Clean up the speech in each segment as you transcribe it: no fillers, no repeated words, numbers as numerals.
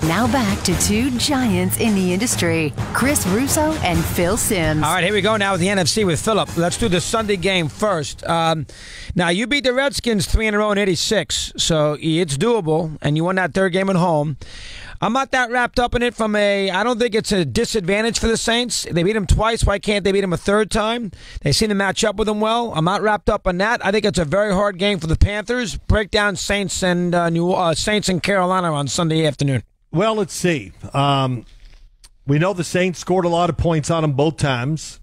Now back to two giants in the industry, Chris Russo and Phil Simms. All right, here we go now with the NFC with Philip. Let's do the Sunday game first. Now, you beat the Redskins 3 in a row in 86, so it's doable, and you won that third game at home. I'm not that wrapped up in it I don't think it's a disadvantage for the Saints. They beat them twice. Why can't they beat them a third time? They seem to match up with them well. I'm not wrapped up on that. I think it's a very hard game for the Panthers. Break down Saints and Saints and Carolina on Sunday afternoon. Well, let's see. We know the Saints scored a lot of points on them both times.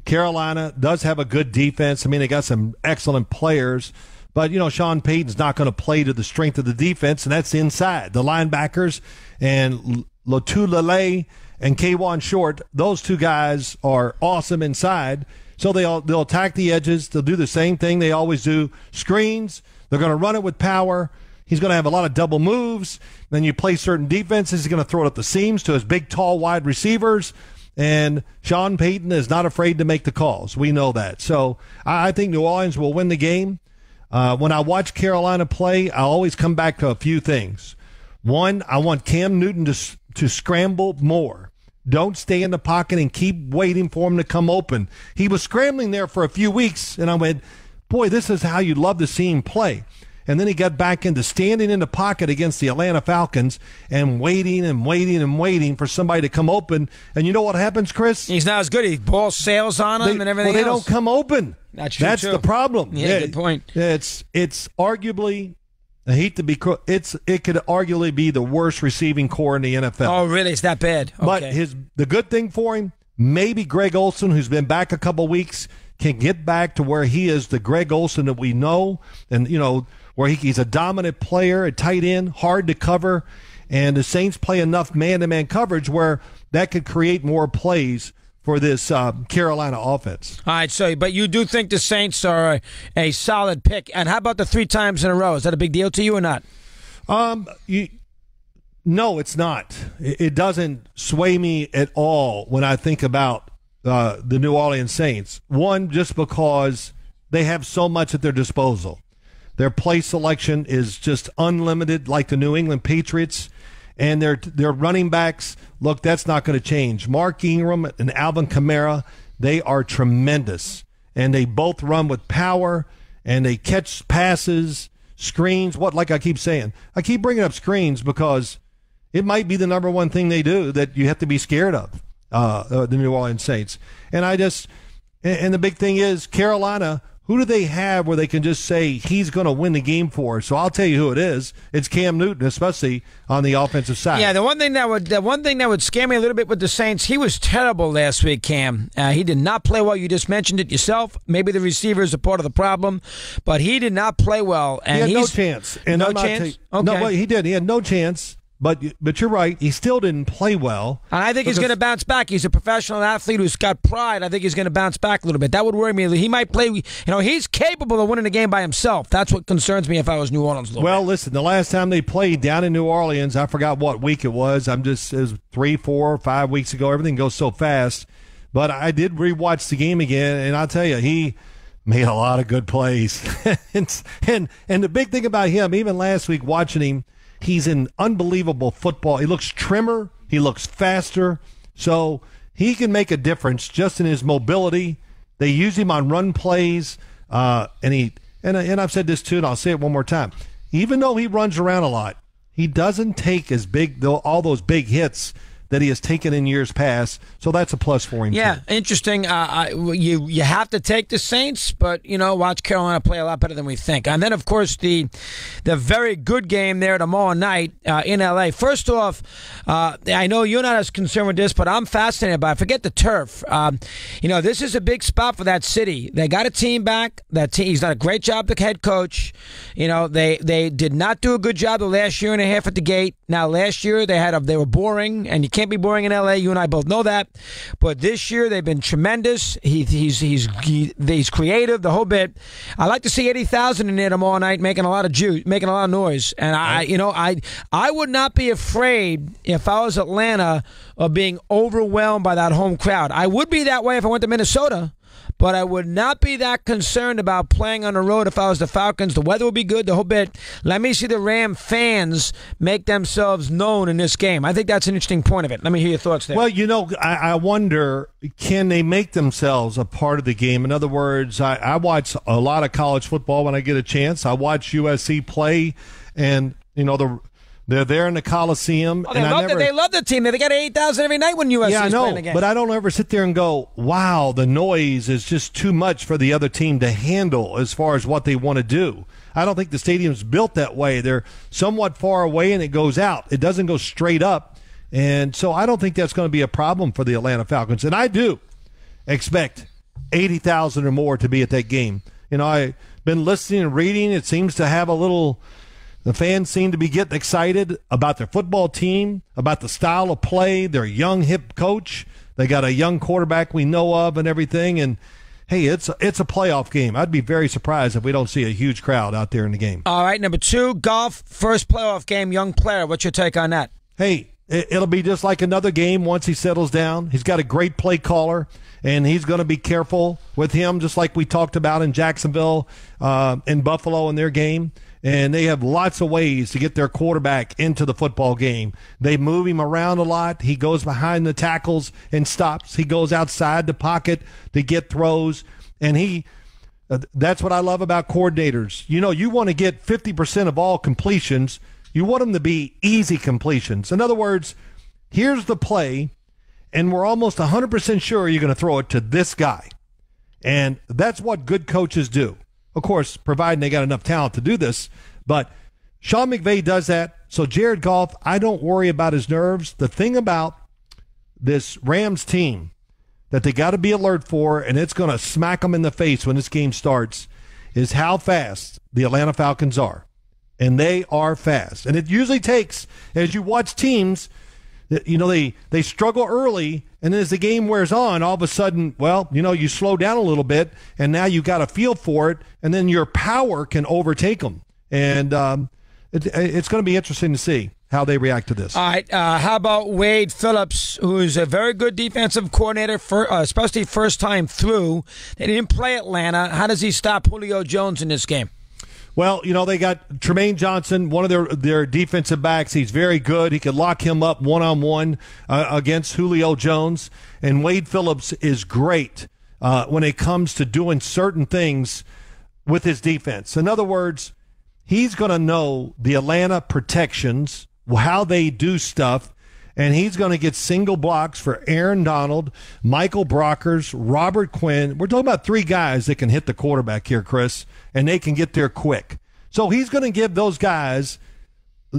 Carolina does have a good defense. I mean, they got some excellent players. But, Sean Payton's not going to play to the strength of the defense, and that's inside. The linebackers and Lotulelei and K'Wan Short, those two guys are awesome inside. So they'll attack the edges. They'll do the same thing they always do. Screens. They're going to run it with power. He's going to have a lot of double moves. Then you play certain defenses. He's going to throw it up the seams to his big, tall, wide receivers. And Sean Payton is not afraid to make the calls. We know that. So I think New Orleans will win the game. When I watch Carolina play, I always come back to a few things. One, I want Cam Newton to scramble more. Don't stay in the pocket and keep waiting for him to come open. He was scrambling there for a few weeks, and I went, boy, this is how you'd love to see him play. And then he got back into standing in the pocket against the Atlanta Falcons and waiting and waiting and waiting for somebody to come open. And you know what happens, Chris? He's not as good. He ball sails on him and everything else. Well, they else. don't come open. That's true, That's too. the problem. Yeah, good point. It's arguably, I hate to be, it could arguably be the worst receiving core in the NFL. Oh, really? It's that bad? Okay. But the good thing for him, maybe Greg Olsen, who's been back a couple weeks, can get back to where he is the Greg Olsen that we know, and where he's a dominant player, a tight end, hard to cover, and the Saints play enough man-to-man coverage where that could create more plays for this Carolina offense. All right, but you do think the Saints are a solid pick. And how about the 3 times in a row? Is that a big deal to you or not? No, it's not. It doesn't sway me at all when I think about the New Orleans Saints. One, just because they have so much at their disposal. Their play selection is just unlimited, like the New England Patriots. And their running backs, look, that's not going to change. Mark Ingram and Alvin Kamara, they are tremendous. And they both run with power, and they catch passes, screens. Like I keep saying, I keep bringing up screens because it might be the number one thing they do that you have to be scared of, the New Orleans Saints. And the big thing is Carolina, who do they have where they can just say he's going to win the game for us? So I'll tell you who it is. It's Cam Newton, especially on the offensive side. Yeah, the one thing that would scare me a little bit with the Saints, he was terrible last week, Cam. He did not play well. You just mentioned it yourself. Maybe the receivers are part of the problem, but he did not play well. And he had no chance. And no chance? Okay. No, well, he did. He had no chance. But you're right. He still didn't play well. And I think he's going to bounce back. He's a professional athlete who's got pride. I think he's going to bounce back a little bit. That would worry me. He might play. He's capable of winning the game by himself. That's what concerns me if I was New Orleans. Well, listen, the last time they played down in New Orleans, I forgot what week it was. It was 3, 4, 5 weeks ago. Everything goes so fast. But I did rewatch the game again, and I'll tell you, he made a lot of good plays. and the big thing about him, even last week watching him, he's in unbelievable football. He looks trimmer. He looks faster. So he can make a difference just in his mobility. They use him on run plays. And I've said this too, and I'll say it one more time. Even though he runs around a lot, he doesn't take all those big hits that he has taken in years past. So that's a plus for him. Yeah, too. Interesting. You have to take the Saints, but watch Carolina play a lot better than we think. And then of course the very good game there tomorrow night in LA. First off, I know you're not as concerned with this, but I'm fascinated by it. Forget the turf. This is a big spot for that city. They got a team back. He's done a great job, the head coach. They did not do a good job the last year and a half at the gate. Now last year they were boring, and you can't be boring in LA. You and I both know that. But this year they've been tremendous. He's creative, the whole bit. I like to see 80,000 in there tomorrow night, making a lot of noise. And I would not be afraid if I was Atlanta of being overwhelmed by that home crowd. I would be that way if I went to Minnesota. but I would not be that concerned about playing on the road if I was the Falcons. The weather will be good, the whole bit. Let me see the Ram fans make themselves known in this game. I think that's an interesting point of it. Let me hear your thoughts there. Well, I wonder, can they make themselves a part of the game? In other words, I watch a lot of college football when I get a chance. I watch USC play, and, they're there in the Coliseum. Oh, they love the team. They got 8,000 every night when USC is playing the game. But I don't ever sit there and go, wow, the noise is just too much for the other team to handle as far as what they want to do. I don't think the stadium's built that way. They're somewhat far away, and it goes out. It doesn't go straight up. And so I don't think that's going to be a problem for the Atlanta Falcons. And I do expect 80,000 or more to be at that game. I've been listening and reading. It seems to have the fans seem to be getting excited about their football team, about the style of play, their young, hip coach. They got a young quarterback we know of and everything. And, hey, it's a playoff game. I'd be very surprised if we don't see a huge crowd out there in the game. All right, number 2, golf, first playoff game, young player. What's your take on that? Hey, it'll be just like another game once he settles down. He's got a great play caller, and he's going to be careful with him, just like we talked about in Jacksonville and Buffalo in their game. And they have lots of ways to get their quarterback into the football game. They move him around a lot. He goes behind the tackles and stops. He goes outside the pocket to get throws. And that's what I love about coordinators. You want to get 50% of all completions. You want them to be easy completions. In other words, here's the play, and we're almost 100% sure you're going to throw it to this guy. And that's what good coaches do. Of course, providing they got enough talent to do this. But Sean McVay does that. So Jared Goff, I don't worry about his nerves. The thing about this Rams team that they got to be alert for, and it's going to smack them in the face when this game starts, is how fast the Atlanta Falcons are. And they are fast. And it usually takes, as you watch teams, they struggle early, and then as the game wears on, all of a sudden, you slow down a little bit, and now you got a feel for it, and then your power can overtake them. And it's going to be interesting to see how they react to this. All right, how about Wade Phillips, who's a very good defensive coordinator, especially first time through. They didn't play Atlanta. How does he stop Julio Jones in this game? Well, they got Tremaine Johnson, one of their defensive backs. He's very good. He could lock him up one-on-one against Julio Jones. And Wade Phillips is great when it comes to doing certain things with his defense. In other words, he's going to know the Atlanta protections, how they do stuff, and he's going to get single blocks for Aaron Donald, Michael Brockers, Robert Quinn. We're talking about 3 guys that can hit the quarterback here, Chris, and they can get there quick. So he's going to give those guys,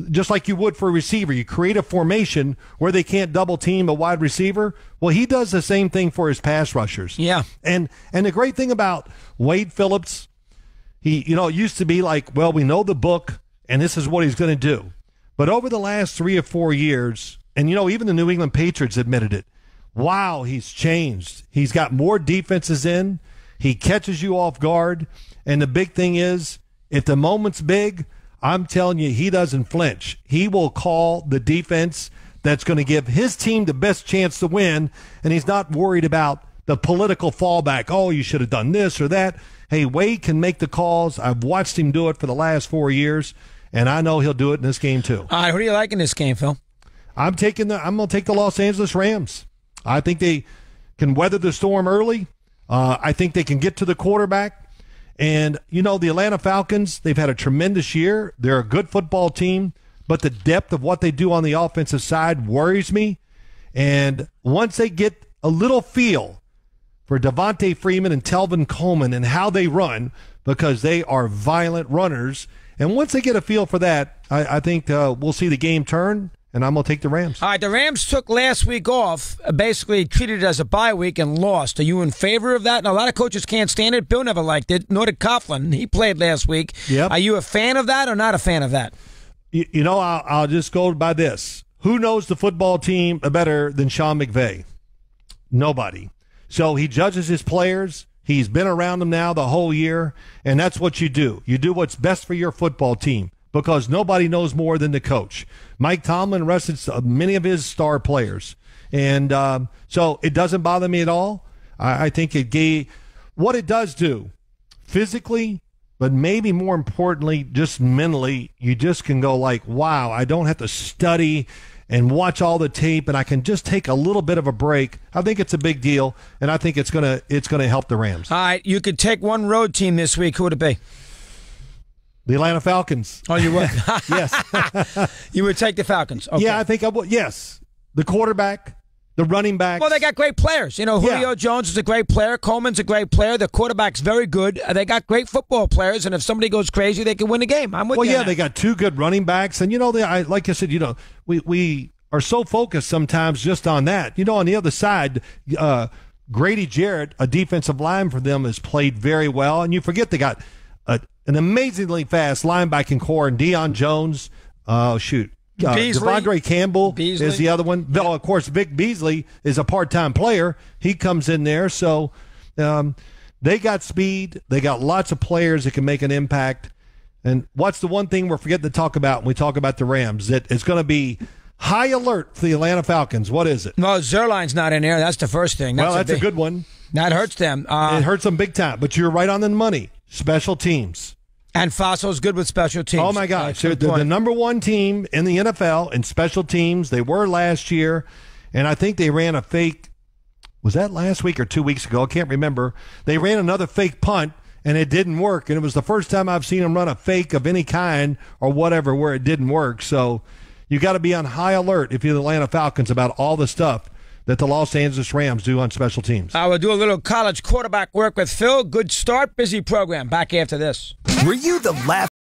just like you would for a receiver, you create a formation where they can't double team a wide receiver. Well, he does the same thing for his pass rushers. Yeah. And the great thing about Wade Phillips, it used to be like, well, we know the book, and this is what he's going to do. But over the last 3 or 4 years, and, even the New England Patriots admitted it. Wow, he's changed. He's got more defenses in. He catches you off guard. And the big thing is, if the moment's big, I'm telling you, he doesn't flinch. He will call the defense that's going to give his team the best chance to win, and he's not worried about the political fallback. Oh, you should have done this or that. Hey, Wade can make the calls. I've watched him do it for the last 4 years, and I know he'll do it in this game too. All right, who do you like in this game, Phil? I'm going to take the Los Angeles Rams. I think they can weather the storm early. I think they can get to the quarterback. And, the Atlanta Falcons, they've had a tremendous year. They're a good football team, but the depth of what they do on the offensive side worries me. And once they get a little feel for Devontae Freeman and Telvin Coleman and how they run, because they are violent runners, and once they get a feel for that, I think we'll see the game turn. And I'm going to take the Rams. All right, the Rams took last week off, basically treated it as a bye week and lost. Are you in favor of that? And a lot of coaches can't stand it. Bill never liked it, nor did Coughlin. He played last week. Yep. Are you a fan of that or not a fan of that? I'll just go by this. Who knows the football team better than Sean McVay? Nobody. So he judges his players. He's been around them now the whole year, and that's what you do. You do what's best for your football team, because nobody knows more than the coach. Mike Tomlin rested many of his star players. And so it doesn't bother me at all. I think it gave what it does do, physically, but maybe more importantly, just mentally, you just can go like, wow, I don't have to study and watch all the tape, and I can just take a little bit of a break. I think it's a big deal, and I think it's gonna help the Rams. All right, you could take one road team this week. Who would it be? The Atlanta Falcons. Oh, you would? Yes. You would take the Falcons. Okay. Yeah, I think I would. Yes. The quarterback, the running back. Well, they got great players. You know, Julio Jones is a great player. Coleman's a great player. The quarterback's very good. They got great football players, and if somebody goes crazy, they can win the game. I'm with you. Well, yeah, they got two good running backs, and, you know, like I said, you know, we are so focused sometimes just on that. You know, on the other side, Grady Jarrett, a defensive line for them, has played very well, and you forget they got an amazingly fast linebacking core, and Deion Jones, Devondre Campbell is the other one. Yep. Of course, Vic Beasley is a part-time player. He comes in there. So they got speed. They got lots of players that can make an impact. And what's the one thing we're forgetting to talk about when we talk about the Rams? That it's going to be high alert for the Atlanta Falcons. What is it? Well, Zerline's not in there. That's the first thing. That's a good one. That hurts them. It hurts them big time. But you're right on the money. Special teams. And Fasso's good with special teams. Oh, my gosh. They're the number one team in the NFL in special teams. They were last year, and I think they ran a fake. Was that last week or 2 weeks ago? I can't remember. They ran another fake punt, and it didn't work. And it was the first time I've seen them run a fake of any kind or whatever where it didn't work. So you got to be on high alert if you're the Atlanta Falcons about all the stuff that the Los Angeles Rams do on special teams. I will do a little college quarterback work with Phil. Good start, busy program. Back after this. Were you the last